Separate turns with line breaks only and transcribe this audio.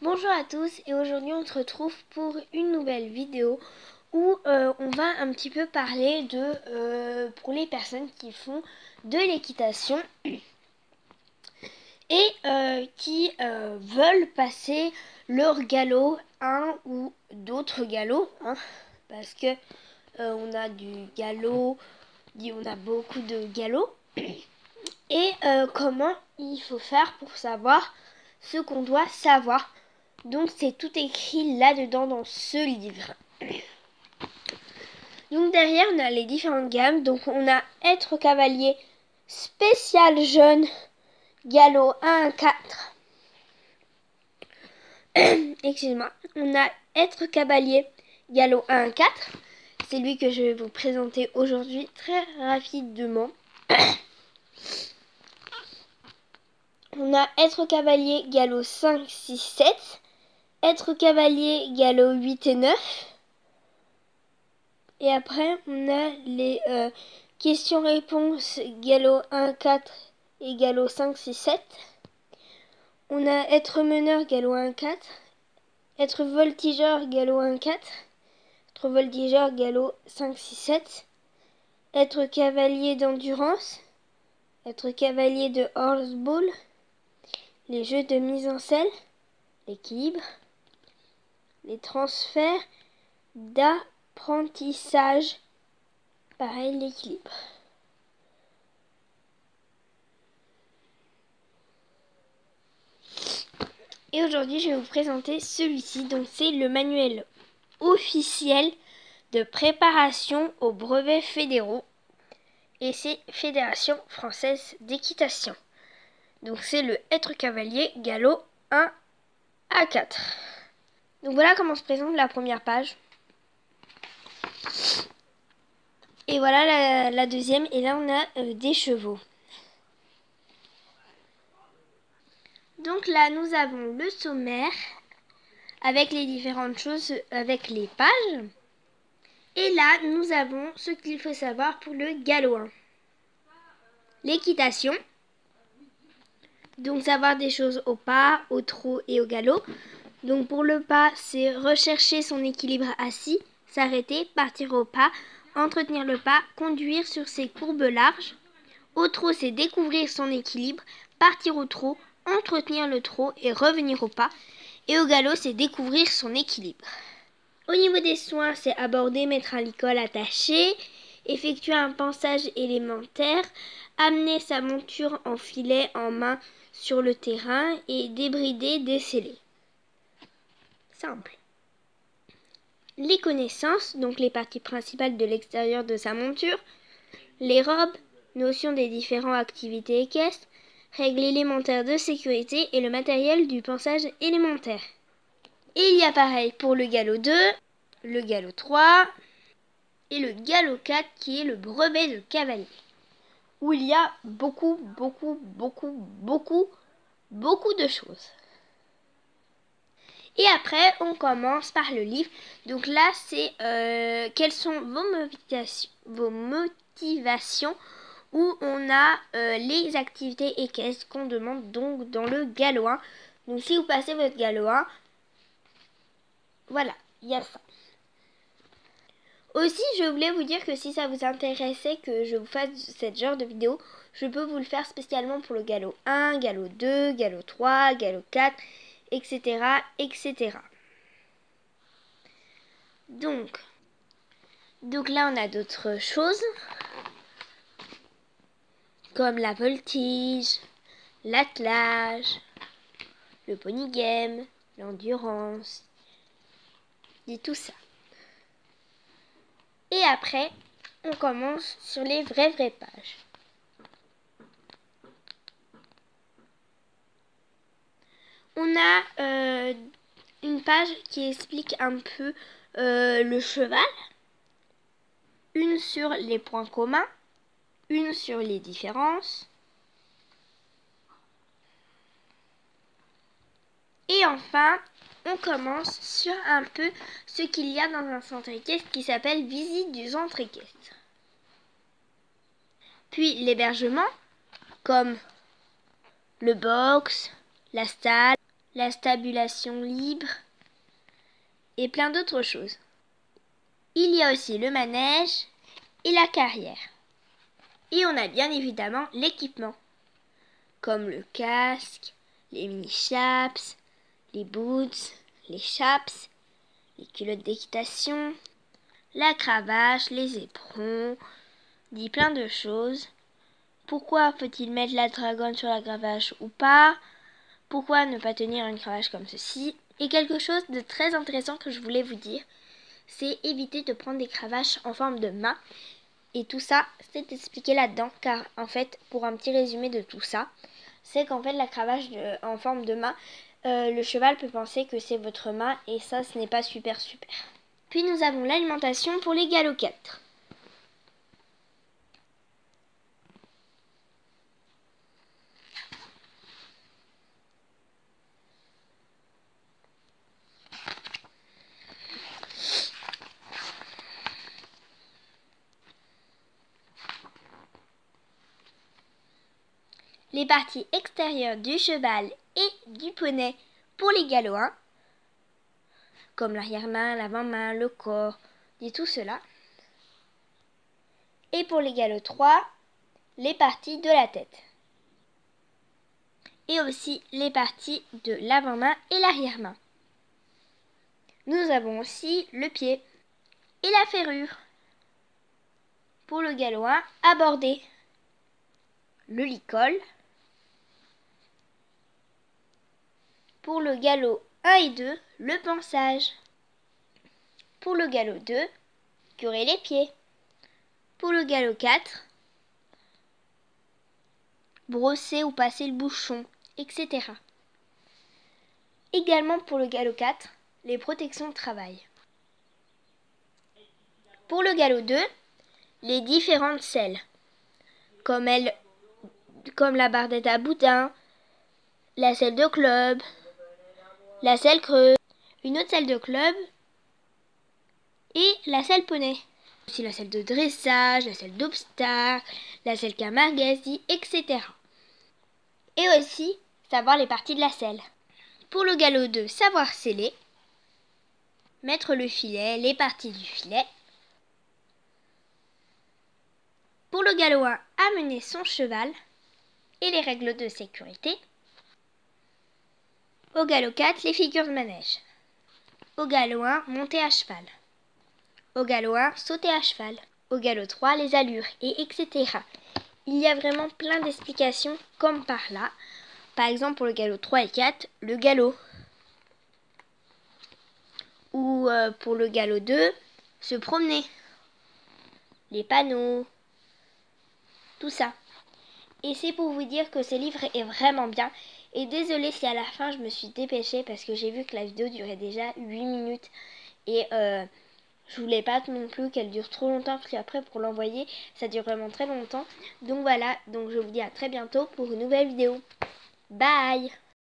Bonjour à tous et aujourd'hui on se retrouve pour une nouvelle vidéo où on va un petit peu parler de pour les personnes qui font de l'équitation et qui veulent passer leur galop, un ou d'autres galops, hein, parce que on a du galop, on a beaucoup de galops et comment il faut faire pour savoir ce qu'on doit savoir. Donc c'est tout écrit là-dedans dans ce livre. Donc derrière on a les différentes gammes. Donc on a être cavalier spécial jeune galop 1-4. Excusez-moi. On a être cavalier galop 1-4. C'est lui que je vais vous présenter aujourd'hui très rapidement. On a être cavalier galop 5, 6, 7. Être cavalier galop 8 et 9. Et après, on a les questions-réponses galop 1, 4 et galop 5, 6, 7. On a être meneur galop 1, 4. Être voltigeur galop 1, 4. Être voltigeur galop 5, 6, 7. Être cavalier d'endurance. Être cavalier de horseball. Les jeux de mise en selle. L'équilibre. Les transferts d'apprentissage. Pareil, l'équilibre. Et aujourd'hui, je vais vous présenter celui-ci. Donc, c'est le manuel officiel de préparation aux brevets fédéraux. Et c'est Fédération française d'équitation. Donc, c'est le être cavalier galop 1 à 4. Donc, voilà comment se présente la première page. Et voilà la deuxième. Et là, on a des chevaux. Donc là, nous avons le sommaire avec les différentes choses, avec les pages. Et là, nous avons ce qu'il faut savoir pour le galop 1. L'équitation. Donc savoir des choses au pas, au trot et au galop. Donc pour le pas, c'est rechercher son équilibre assis, s'arrêter, partir au pas, entretenir le pas, conduire sur ses courbes larges. Au trot, c'est découvrir son équilibre, partir au trot, entretenir le trot et revenir au pas. Et au galop, c'est découvrir son équilibre. Au niveau des soins, c'est aborder, mettre un licol attaché, effectuer un pansage élémentaire, amener sa monture en filet en main sur le terrain et débrider, déceler. Simple. Les connaissances, donc les parties principales de l'extérieur de sa monture, les robes, notion des différentes activités équestres, règles élémentaires de sécurité et le matériel du pansage élémentaire. Et il y a pareil pour le galop 2, le galop 3 et le galop 4 qui est le brevet de cavalier. Où il y a beaucoup de choses. Et après, on commence par le livre. Donc là, c'est quelles sont vos motivations où on a les activités équestres qu'on demande donc dans le galop 1. Donc si vous passez votre galop 1, voilà, il y a ça. Aussi, je voulais vous dire que si ça vous intéressait que je vous fasse ce genre de vidéo, je peux vous le faire spécialement pour le galop 1, galop 2, galop 3, galop 4, etc. etc. Donc là, on a d'autres choses, comme la voltige, l'attelage, le pony game, l'endurance, et tout ça. Et après, on commence sur les vraies pages. On a une page qui explique un peu le cheval, une sur les points communs, une sur les différences. Et enfin, on commence sur un peu ce qu'il y a dans un centre équestre qui s'appelle visite du centre équestre. Puis l'hébergement, comme le box, la stalle, la stabulation libre et plein d'autres choses. Il y a aussi le manège et la carrière. Et on a bien évidemment l'équipement, comme le casque, les mini-chaps, les boots, les chaps, les culottes d'équitation, la cravache, les éperons, dit plein de choses. Pourquoi faut-il mettre la dragonne sur la cravache ou pas? Pourquoi ne pas tenir une cravache comme ceci? Et quelque chose de très intéressant que je voulais vous dire, c'est éviter de prendre des cravaches en forme de main. Et tout ça, c'est expliqué là-dedans, car en fait, pour un petit résumé de tout ça, c'est qu'en fait, la cravache en forme de main, le cheval peut penser que c'est votre main, et ça, ce n'est pas super. Puis nous avons l'alimentation pour les galops 4. Les parties extérieures du cheval et du poney pour les galops 1, comme l'arrière-main, l'avant-main, le corps, et tout cela. Et pour les galops 3, les parties de la tête. Et aussi les parties de l'avant-main et l'arrière-main. Nous avons aussi le pied et la ferrure. Pour le galop 1, aborder le licol. Pour le galop 1 et 2, le pansage. Pour le galop 2, curer les pieds. Pour le galop 4, brosser ou passer le bouchon, etc. Également pour le galop 4, les protections de travail. Pour le galop 2, les différentes selles, comme la bardette à boudin, la selle de club, la selle creuse, une autre selle de club et la selle poney. Aussi la selle de dressage, la selle d'obstacle, la selle camarguaisie, etc. Et aussi savoir les parties de la selle. Pour le galop 2, savoir sceller, mettre le filet, les parties du filet. Pour le galop 1, amener son cheval et les règles de sécurité. Au galop 4, les figures de manège. Au galop 1, monter à cheval. Au galop 1, sauter à cheval. Au galop 3, les allures, et etc. Il y a vraiment plein d'explications comme par là. Par exemple, pour le galop 3 et 4, le galop. Ou pour le galop 2, se promener. Les panneaux. Tout ça. Et c'est pour vous dire que ce livre est vraiment bien. Et désolée si à la fin je me suis dépêchée parce que j'ai vu que la vidéo durait déjà 8 minutes. Et je voulais pas non plus qu'elle dure trop longtemps parce qu'après pour l'envoyer ça dure vraiment très longtemps. Donc voilà, donc je vous dis à très bientôt pour une nouvelle vidéo. Bye!